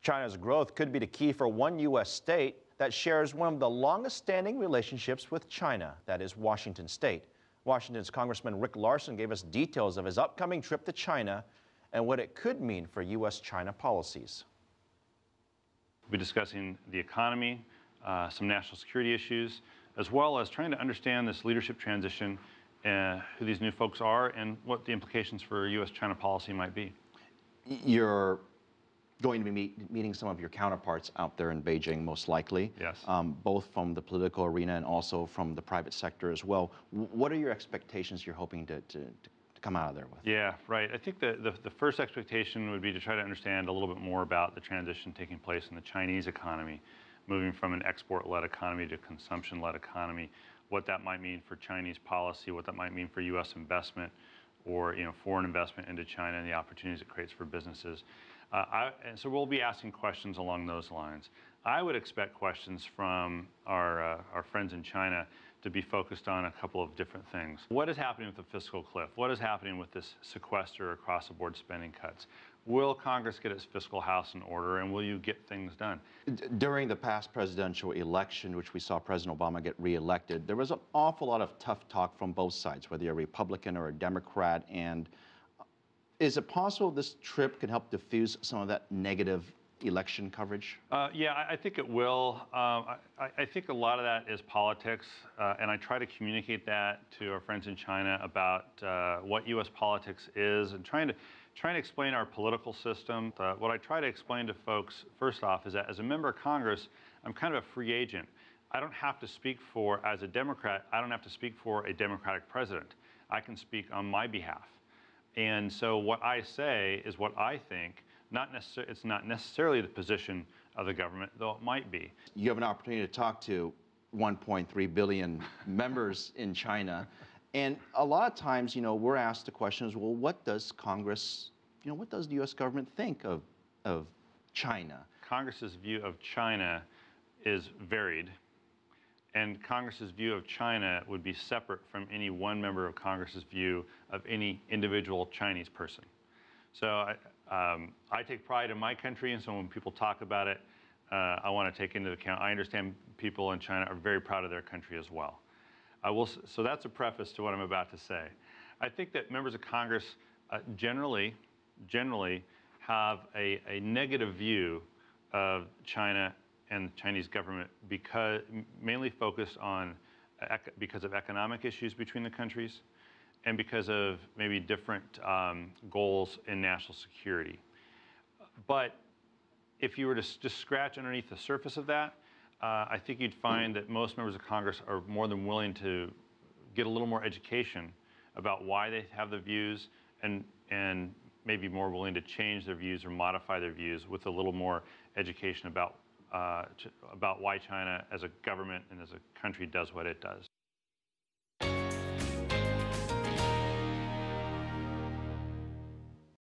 China's growth could be the key for one U.S. state that shares one of the longest-standing relationships with China, that is Washington State. Washington's Congressman Rick Larsen gave us details of his upcoming trip to China and what it could mean for U.S.-China policies. We'll be discussing the economy, some national security issues, as well as trying to understand this leadership transition, who these new folks are, and what the implications for U.S.-China policy might be. You're going to be meeting some of your counterparts out there in Beijing, most likely. Yes. Both from the political arena and also from the private sector as well. What are your expectations you're hoping to come out of there with? Yeah, right. I think the first expectation would be to try to understand a little bit more about the transition taking place in the Chinese economy, moving from an export-led economy to a consumption-led economy, what that might mean for Chinese policy, what that might mean for U.S. investment or foreign investment into China and the opportunities it creates for businesses. And so we'll be asking questions along those lines. I would expect questions from our friends in China to be focused on a couple of different things. What is happening with the fiscal cliff? What is happening with this sequester across-the-board spending cuts? Will Congress get its fiscal house in order, and will you get things done? During the past presidential election, which we saw President Obama get reelected, there was an awful lot of tough talk from both sides, whether you're a Republican or a Democrat. And is it possible this trip can help diffuse some of that negative election coverage? Yeah, I think it will. I think a lot of that is politics, and I try to communicate that to our friends in China about what U.S. politics is, and trying to explain our political system. What I try to explain to folks, first off, is that as a member of Congress, I'm kind of a free agent. I don't have to speak for, as a Democrat, I don't have to speak for a Democratic president. I can speak on my behalf. And so what I say is what I think. It's not necessarily the position of the government, though it might be. You have an opportunity to talk to 1.3 billion members in China. And a lot of times, we're asked the questions, well, what does Congress, what does the U.S. government think of China? Congress's view of China is varied. And Congress's view of China would be separate from any one member of Congress's view of any individual Chinese person. So I take pride in my country, and so when people talk about it, I want to take into account, I understand people in China are very proud of their country as well. So that's a preface to what I'm about to say. I think that members of Congress generally have a negative view of China and the Chinese government mainly focused on because of economic issues between the countries, and because of maybe different goals in national security. But if you were to just scratch underneath the surface of that, I think you'd find that most members of Congress are more than willing to get a little more education about why they have the views, and maybe more willing to change their views or modify their views with a little more education about why China as a government and as a country does what it does.